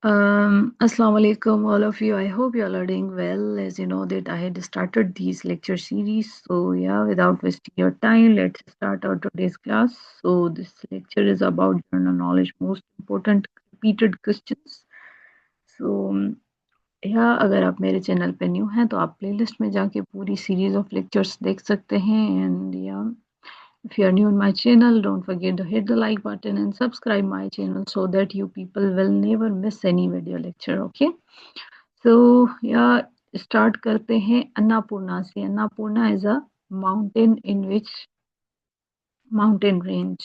Assalamu alaikum, all of you. I hope you all are doing well. As you know that I had started these lecture series. So yeah, without wasting your time, let's start our today's class. So this lecture is about general knowledge, most important repeated questions. So या अगर आप मेरे channel पे new हैं तो आप playlist में जाके पूरी सीरीज ऑफ लेक्चर्स देख सकते हैं एंड या if you are new on my channel, don't forget to hit the like button and subscribe my channel so that you people will never miss any video lecture. Okay. So yeah, start करते हैं अन्नापूर्णा से. Annapurna is a mountain in which mountain range.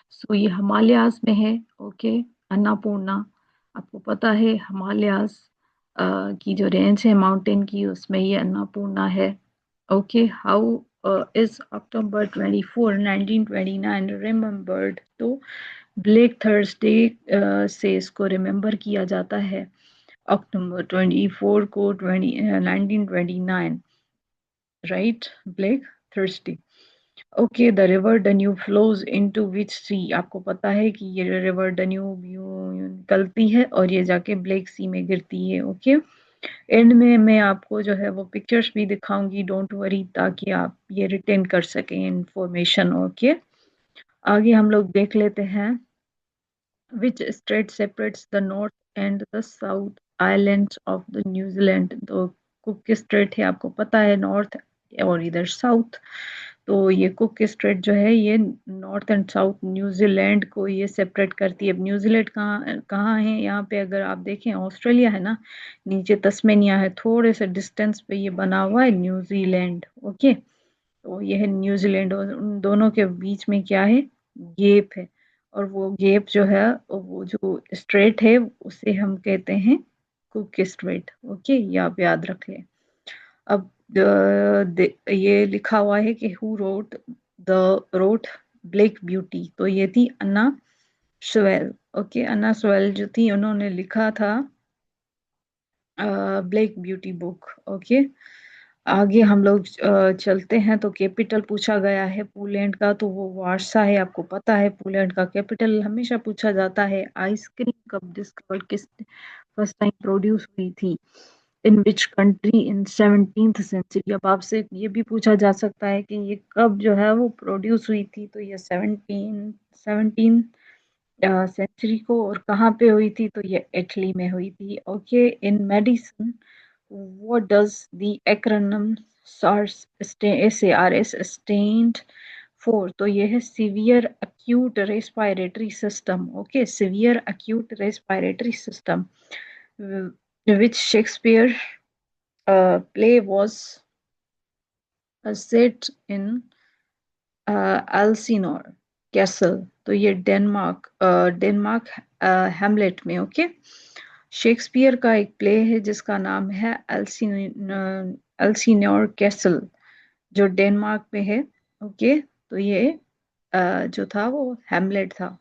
So ये हिमालयाज में है. Okay. Annapurna आपको पता है हिमालयाज की जो रेंज है माउंटेन की उसमें ये अन्नापूर्णा है. Okay. How is October 24 1929 remembered. तो ब्लैक थर्सडे से इसको रिमेम्बर किया जाता है अक्टूबर 24 को 1929. Right. Black Thursday. Okay. The river Danube flows into which sea. आपको पता है कि ये रिवर डन्यू निकलती है और ये जाके ब्लैक सी में गिरती है. ओके. एंड में मैं आपको जो है वो पिक्चर्स भी दिखाऊंगी. डोंट वरी, ताकि आप ये रिटेन कर सकें इंफॉर्मेशन. ओके. आगे हम लोग देख लेते हैं. Which state separates the north and the south islands of the New Zealand. तो कुक स्ट्रेट है, आपको पता है, नॉर्थ और इधर साउथ. तो ये कुक स्ट्रेट जो है ये नॉर्थ एंड साउथ न्यूजीलैंड को ये सेपरेट करती है. अब न्यूजीलैंड कहाँ कहाँ है? यहाँ पे अगर आप देखें ऑस्ट्रेलिया है ना, नीचे तस्मेनिया है, थोड़े से डिस्टेंस पे ये बना हुआ है न्यूजीलैंड. ओके. तो ये है न्यूजीलैंड और उन दोनों के बीच में क्या है? गेप है. और वो गेप जो है, वो जो स्ट्रेट है उसे हम कहते हैं कुक स्ट्रेट. ओके. ये आप याद रख लें. अब ये लिखा हुआ है कि हु रोट ब्लैक ब्यूटी. तो ये थी अन्ना स्वेल. ओके. अन्ना स्वेल जो थी उन्होंने लिखा था ब्लैक ब्यूटी बुक. ओके. आगे हम लोग चलते हैं. तो कैपिटल पूछा गया है पोलैंड का, तो वो वारसा है. आपको पता है पोलैंड का कैपिटल हमेशा पूछा जाता है. आइसक्रीम कब डिस्कवर किस फर्स्ट टाइम प्रोड्यूस हुई थी इन which country in 17th century. अब आपसे ये भी पूछा जा सकता है कि ये कब जो है वो प्रोड्यूस हुई थी. तो ये 17 सेंचुरी को. और कहाँ पे हुई थी? तो ये इटली में हुई थी. Okay. In medicine what does the acronym SARS stand for? तो ये है severe acute respiratory system. Okay. severe acute respiratory system which Shakespeare play was set in Elsinore Castle. तो ये डेनमार्क हैमलेट में. ओके. शेक्सपियर का एक play है जिसका नाम है एल्सिनोर कैसल, जो डेनमार्क में है. ओके. तो ये जो था वो हैमलेट था.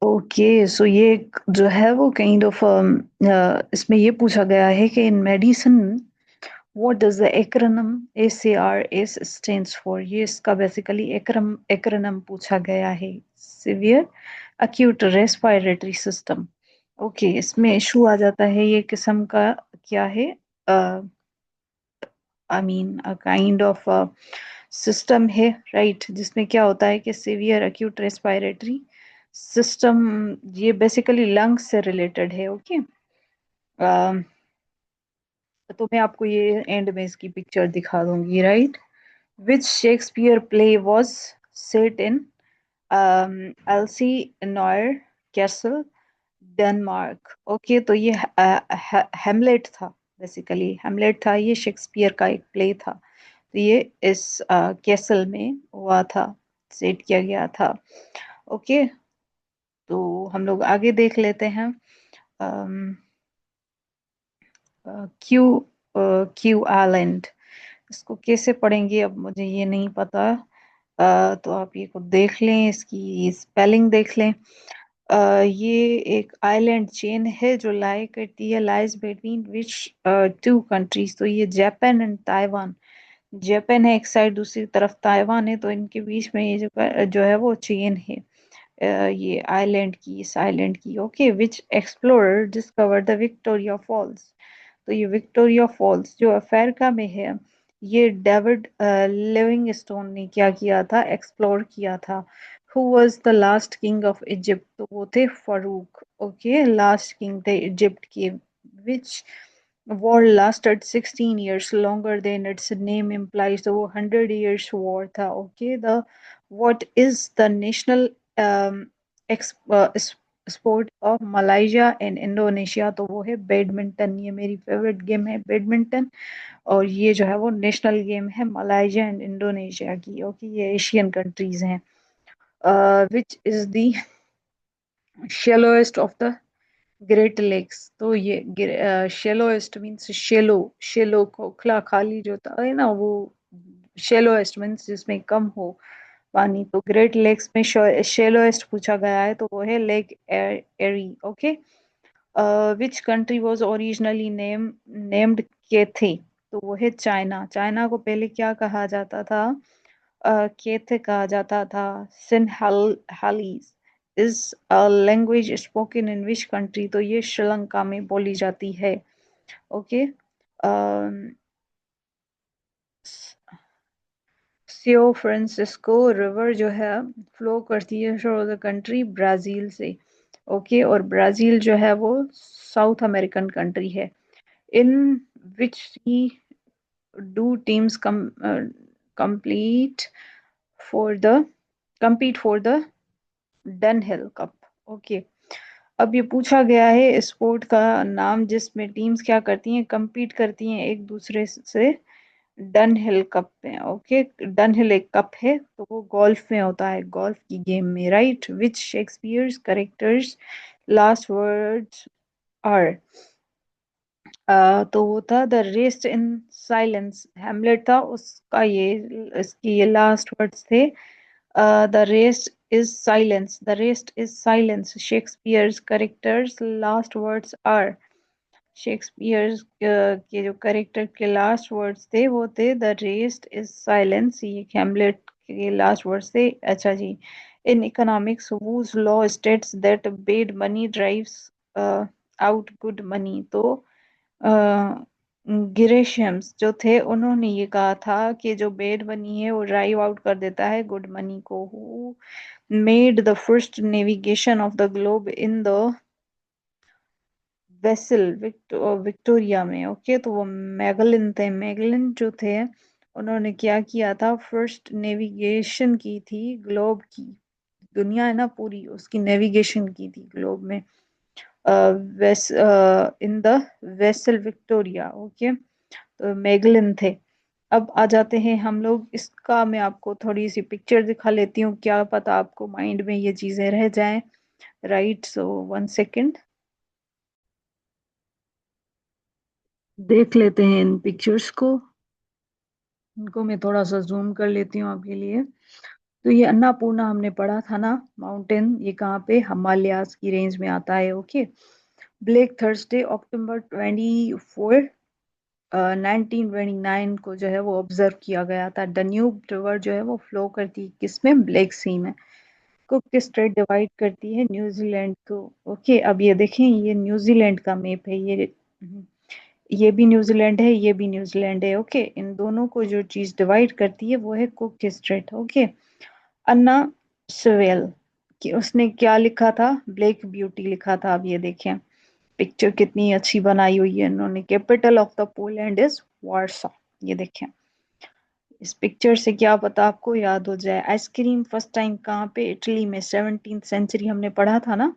ओके. सो ये जो है वो काइंड ऑफ इसमें ये पूछा गया है कि in medicine what does the acronym ACRS stands for. ये इसका बेसिकली एक्रोनिम पूछा गया है. Severe acute respiratory system. Okay. इसमें इशू आ जाता है ये किस्म का क्या है, I mean a kind of system है, राइट, जिसमें क्या होता है कि सीवियर एक्यूट रेस्पिरेटरी सिस्टम ये बेसिकली लंग्स से रिलेटेड है. ओके. तो मैं आपको ये एंड में इसकी पिक्चर दिखा दूंगी. Right. Which Shakespeare play was set in Elsinore castle Denmark. Okay. तो ये हेमलेट था. बेसिकली हेमलेट था, ये शेक्सपियर का एक प्ले था. तो ये इस कैसल में हुआ था, सेट किया गया था. ओके. तो हम लोग आगे देख लेते हैं. क्यू क्यू आइलैंड, इसको कैसे पढ़ेंगे अब मुझे ये नहीं पता. तो आप ये को देख लें, इसकी स्पेलिंग देख लें. ये एक आइलैंड चेन है जो लाई करती है, lies between which two countries. तो ये जापान एंड ताइवान। जापान है एक साइड, दूसरी तरफ ताइवान है, तो इनके बीच में ये जो है वो चेन है, ये आइलैंड की, इस आइलैंड की। Okay, which explorer discover the Victoria Falls. तो ये विक्टोरिया फॉल्स जो अफ्रीका में है, ये डेविड लिविंगस्टोन ने क्या किया था, एक्सप्लोर किया था। Who was the last king of Egypt. तो वो थे फारूक। ओके, लास्ट किंग थे इजिप्ट के। विच war lasted 16 years longer than its name implies। तो वो 100 years war था। Okay, the what is the national um, sport of Malaysia and Indonesia. तो वो है बैडमिंटन। ये मेरी फेवरेट गेम है बैडमिंटन, और ये जो है वो नेशनल गेम है मलाइशिया एंड इंडोनेशिया की। ओके, ये एशियन कंट्रीज हैं। Which is the shallowest of the Great Lakes. तो ये शेलोएस्ट मीन्स शेलो, शेलो खोखला खाली जो होता है ना वो, शेलोएस्ट मीन्स जिसमें कम हो पानी। तो ग्रेट लेक्स में शेलोएस्ट पूछा गया है, तो वो है Lake Erie. Okay, which country was originally named Cathay. तो वो है चाइना। चाइना को पहले क्या कहा जाता था, केथे कहा जाता था। Sinhalese is a language spoken in which country. तो ये श्रीलंका में बोली जाती है। ओके, सियो फ्रांसिस्को रिवर जो है फ्लो करती है थ्रू द कंट्री ब्राजील से। ओके, और ब्राजील जो है वो साउथ अमेरिकन कंट्री है। In which do teams complete for the compete for the Dunhill Cup. ओके, अब ये पूछा गया है स्पोर्ट का नाम जिसमें टीम्स क्या करती हैं, compete करती हैं एक दूसरे से डनहिल कप में। ओके, डनहिल एक कप है, तो वो गोल्फ में होता है, गोल्फ की गेम में। Right, which Shakespeare's characters last words are. तो वो था the rest in silence. Hamlet था उसका, ये इसकी ये लास्ट वर्ड्स थे। The rest is silence, the rest is silence. Shakespeare's characters last words are. Shakespeare के जो करेक्टर के लास्ट वर्ड्स थे वो थे द रेस्ट इज साइलेंस। ये हेमलेट के लास्ट वर्ड्स थे। अच्छा जी, in economics whose law states that bad money drives out good money। तो गिरेशम्स जो थे उन्होंने ये कहा था कि जो बेड मनी है वो ड्राइव आउट कर देता है गुड मनी को। Who made the first navigation of the globe in the vessel Victoria में। ओके, तो वो मैगलिन थे। मैगलिन जो थे उन्होंने क्या किया था, फर्स्ट नेविगेशन की थी ग्लोब की, दुनिया है ना पूरी, उसकी नेविगेशन की थी ग्लोब में, वेस in the vessel Victoria. Okay, तो मैगलिन थे। अब आ जाते हैं हम लोग इसका, मैं आपको थोड़ी सी पिक्चर दिखा लेती हूँ, क्या पता आपको माइंड में ये चीजें रह जाएं। राइट, सो 1 सेकेंड, देख लेते हैं इन पिक्चर्स को। इनको मैं थोड़ा सा जूम कर लेती हूँ आपके लिए। तो ये अन्नपूर्णा हमने पढ़ा था ना, माउंटेन, ये कहाँ पे, हिमालयाज की रेंज में आता है। ओके, ब्लैक थर्सडे अक्टूबर 24 1929 को जो है वो ऑब्जर्व किया गया था। डन्यूब रिवर जो है वो फ्लो करती है किसमें, ब्लैक सी में। कुक स्ट्रेट डिवाइड करती है न्यूजीलैंड को। ओके, अब ये देखें, ये न्यूजीलैंड का मैप है, ये भी न्यूजीलैंड है, ये भी न्यूजीलैंड है। ओके, इन दोनों को जो चीज डिवाइड करती है वो है कुक स्ट्रेट। ओके, अन्ना सवेल कि उसने क्या लिखा था, ब्लैक ब्यूटी लिखा था। अब ये देखें पिक्चर कितनी अच्छी बनाई हुई है इन्होंने। Capital of the Poland is Warsaw. ये देखें, इस पिक्चर से क्या पता आपको याद हो जाए। आइसक्रीम फर्स्ट टाइम कहाँ पे, इटली में। 17th सेंचुरी हमने पढ़ा था ना,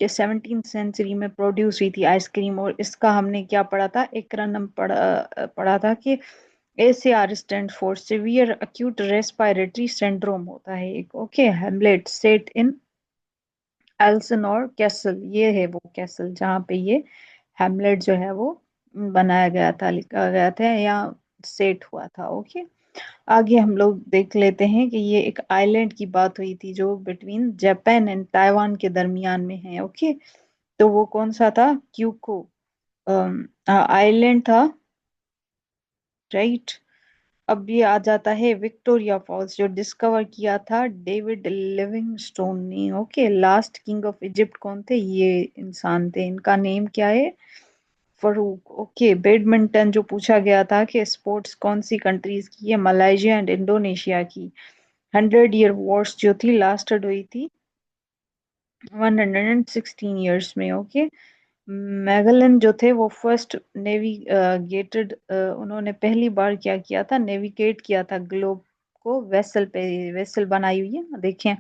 कि 17th सेंचुरी में प्रोड्यूस हुई थी आइसक्रीम। और इसका हमने क्या पढ़ा था, एक्रोनिम पढ़ा था कि ACR stand for severe acute respiratory syndrome होता है एक। ओके, हेमलेट सेट इन एल्सनोर कैसल। ये है वो कैसल जहाँ पे ये हेमलेट जो है वो बनाया गया था, लिखा गया था या सेट हुआ था। ओके, आगे हम लोग देख लेते हैं कि ये एक आइलैंड की बात हुई थी जो बिटवीन जापान एंड ताइवान के दरमियान में है। ओके, तो वो कौन सा था? क्यूको आइलैंड था, राइट। अब ये आ जाता है विक्टोरिया फॉल्स, जो डिस्कवर किया था डेविड लिविंगस्टोन ने। Okay, last king of Egypt कौन थे? ये इंसान थे, इनका नेम क्या है? फरूक। ओके, बैडमिंटन जो पूछा गया था कि स्पोर्ट्स कौन सी कंट्रीज की है, मलाइशिया एंड इंडोनेशिया की। 100 ईयर वॉर्स जो थी लास्टेड हुई थी 116 ईयर्स में। ओके, मैगलन जो थे वो फर्स्ट नेविगेटेड, उन्होंने पहली बार क्या किया था? नेविगेट किया था ग्लोब को वेसल पे। वेसल बनाई हुई है देखें।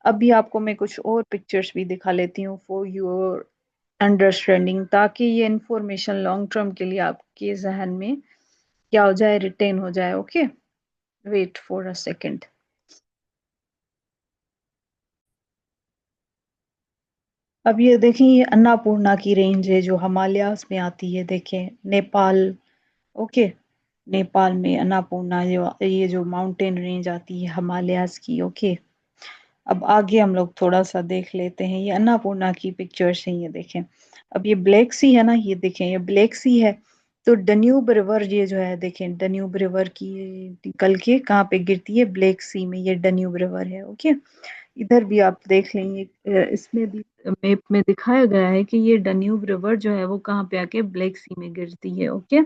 अभी आपको मैं कुछ और पिक्चर्स भी दिखा लेती हूँ फॉर योर अंडरस्टैंडिंग, ताकि ये इंफॉर्मेशन लॉन्ग टर्म के लिए आपके जहन में क्या हो जाए, रिटेन हो जाए। Okay, wait for a second. अब ये देखें, ये अन्नपूर्णा की रेंज है जो हिमालयाज में आती है, देखें नेपाल। ओके, नेपाल में अन्नपूर्णा, जो ये जो माउंटेन रेंज आती है हिमालयाज की। ओके, अब आगे हम लोग थोड़ा सा देख लेते हैं, ये अन्नपूर्णा की पिक्चर्स हैं, ये देखें। अब ये ब्लैक सी है ना, ये देखें ये ब्लैक सी है। तो डन्यूब रिवर ये जो है, देखें डन्यूब रिवर की निकल के कहाँ पे गिरती है? ब्लैक सी में, ये डन्यूब रिवर है। ओके, इधर भी आप देख लेंगे, इसमें भी मैप में दिखाया गया है कि ये डन्यूब रिवर जो है वो कहाँ पे आके ब्लैक सी में गिरती है। ओके,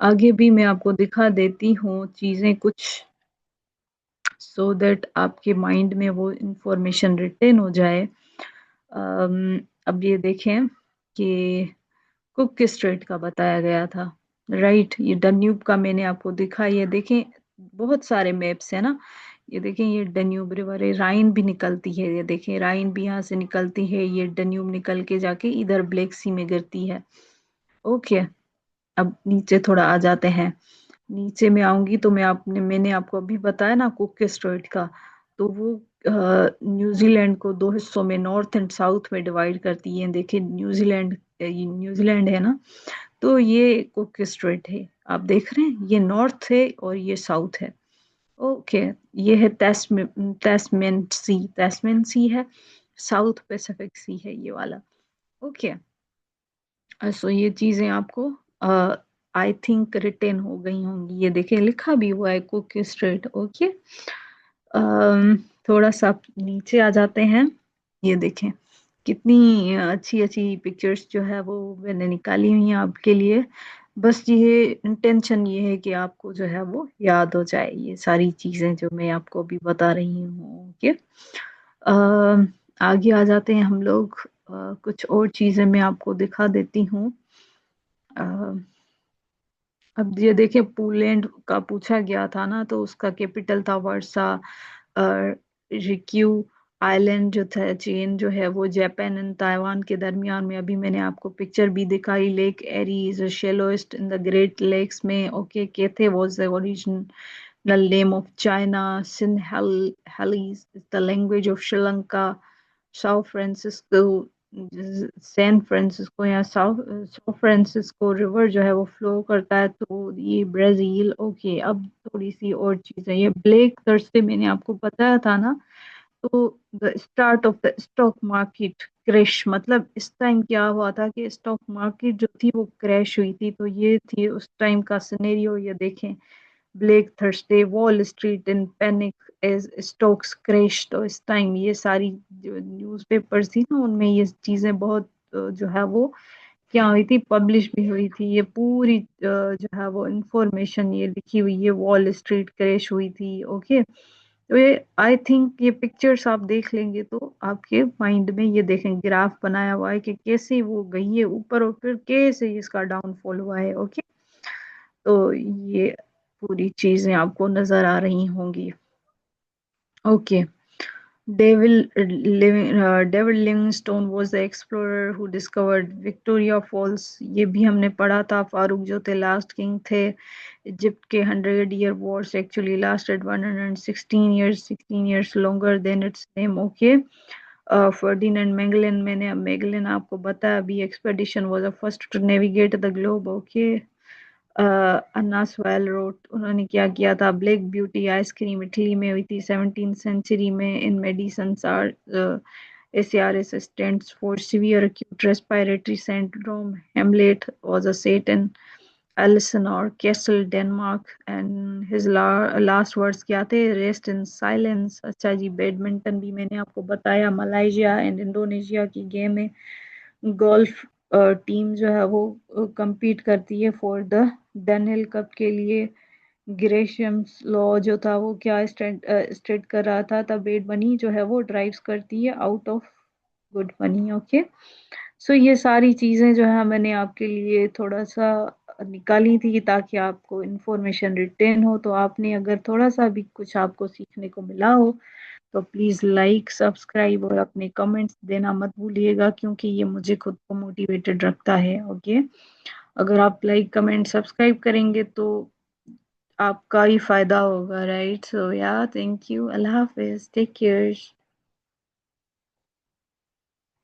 आगे भी मैं आपको दिखा देती हूँ चीजें कुछ, सो दैट आपके माइंड में वो इंफॉर्मेशन रिटेन हो जाए। अब ये देखें कि कुक स्ट्रेट का बताया गया था, राइट। ये डन्यूब का मैंने आपको दिखा, ये देखें बहुत सारे मैप्स है ना। ये देखें, ये डन्यूब रिवर है, राइन भी निकलती है, ये देखें राइन भी यहाँ से निकलती है, ये डन्यूब निकल के जाके इधर ब्लैक सी में गिरती है। ओके, अब नीचे थोड़ा आ जाते हैं। नीचे में आऊंगी तो मैंने आपको अभी बताया ना कुक स्ट्रेट का, तो वो न्यूजीलैंड को दो हिस्सों में, नॉर्थ एंड साउथ में डिवाइड करती है। देखिए न्यूजीलैंड, ये न्यूजीलैंड है ना, तो ये कुक स्ट्रेट है, आप देख रहे हैं, ये नॉर्थ है और ये साउथ है। ओके, ये है तस्मेन सी है, साउथ पैसिफिक सी है ये वाला। ओके, सो ये चीजें आपको आई थिंक रिटेन हो गई होंगी, ये देखें लिखा भी हुआ है कुक स्ट्रेट। ओके, थोड़ा सा आप नीचे आ जाते हैं, ये देखें कितनी अच्छी अच्छी पिक्चर्स जो है वो मैंने निकाली हुई हैं आपके लिए। बस ये इंटेंशन ये है कि आपको जो है वो याद हो जाए ये सारी चीजें जो मैं आपको अभी बता रही हूँ। ओके, आगे आ जाते हैं हम लोग। कुछ और चीजें मैं आपको दिखा देती हूँ। अ, अब ये देखिए, पोलैंड का पूछा गया था ना, तो उसका कैपिटल था वर्सा। रिक्यू आइलैंड जो था, चेन जो है वो जापान एंड ताइवान के दरमियान में, अभी मैंने आपको पिक्चर भी दिखाई। Lake Erie is shallowest in the Great Lakes में। Okay, Cathay was the original name of China. Sinhalese is the language of Sri Lanka. Sao Francisco, San Francisco या साओ फ्रांसिस्को रिवर जो है वो फ्लो करता है, तो ये ब्राजील। ओके, अब थोड़ी सी और चीजें, ये ब्लैक थर्सडे मैंने आपको बताया था ना, तो the start of the stock market crash, मतलब इस टाइम क्या हुआ था कि स्टॉक मार्केट जो थी वो क्रैश हुई थी, तो ये थी उस टाइम का सिनेरियो। ये देखें, Black Thursday, Wall Street in panic as stocks crash, तो इस टाइम ये सारी जो न्यूज़पेपर्स थी ना, उनमें ये चीजें बहुत जो है वो क्या हुई थी, पब्लिश भी हुई थी। ये पूरी जो है वो इंफॉर्मेशन ये लिखी हुई है, वॉल स्ट्रीट क्रैश हुई थी। ओके, तो ये आई थिंक ये पिक्चर्स आप देख लेंगे तो आपके माइंड में ये देखें ग्राफ बनाया हुआ है कि कैसे वो गई है ऊपर और फिर कैसे इसका डाउनफॉल हुआ है। ओके, तो ये पूरी चीजें आपको नजर आ रही होंगी। Okay, David Livingstone was the explorer who discovered Victoria Falls, ये भी हमने पढ़ा था। फारूक जो थे लास्ट किंग थे इजिप्ट के। 100 year wars actually lasted 116 years, 16 years longer than its name. Okay, Ferdinand Magellan, मैंने मैगलन आपको बताया अभी, expedition was the first to navigate the globe. Okay, Anna Sewell wrote, उन्होंने क्या किया था, ब्लैक ब्यूटी आइसक्रीम इटली में हुई थी 17th सेंचुरी में। In medicine are ACRS stands for severe acute respiratory syndrome. Hamlet was a set in Elsinore Castle, Denmark, and his last words क्या थे, रेस्ट इन साइलेंस। अच्छा जी, badminton भी मैंने आपको बताया, मलाइशिया एंड इंडोनेशिया की गेम है। गोल्फ टीम जो है वो compete करती है फॉर द डनहिल कप के लिए। ग्रेशियम्स लॉ जो था वो क्या स्टेट कर रहा था, द बेड मनी जो है वो ड्राइव्स करती है out of good money. Okay, so ये सारी चीजें जो है मैंने आपके लिए थोड़ा सा निकाली थी ताकि आपको इंफॉर्मेशन रिटेन हो। तो आपने अगर थोड़ा सा भी कुछ आपको सीखने को मिला हो तो प्लीज लाइक, सब्सक्राइब और अपने कमेंट्स देना मत भूलिएगा, क्योंकि ये मुझे खुद को मोटिवेटेड रखता है। ओके, अगर आप लाइक, कमेंट, सब्सक्राइब करेंगे तो आपका ही फायदा होगा, right? So yeah, thank you, अल्लाह हाफिज, टेक केयर।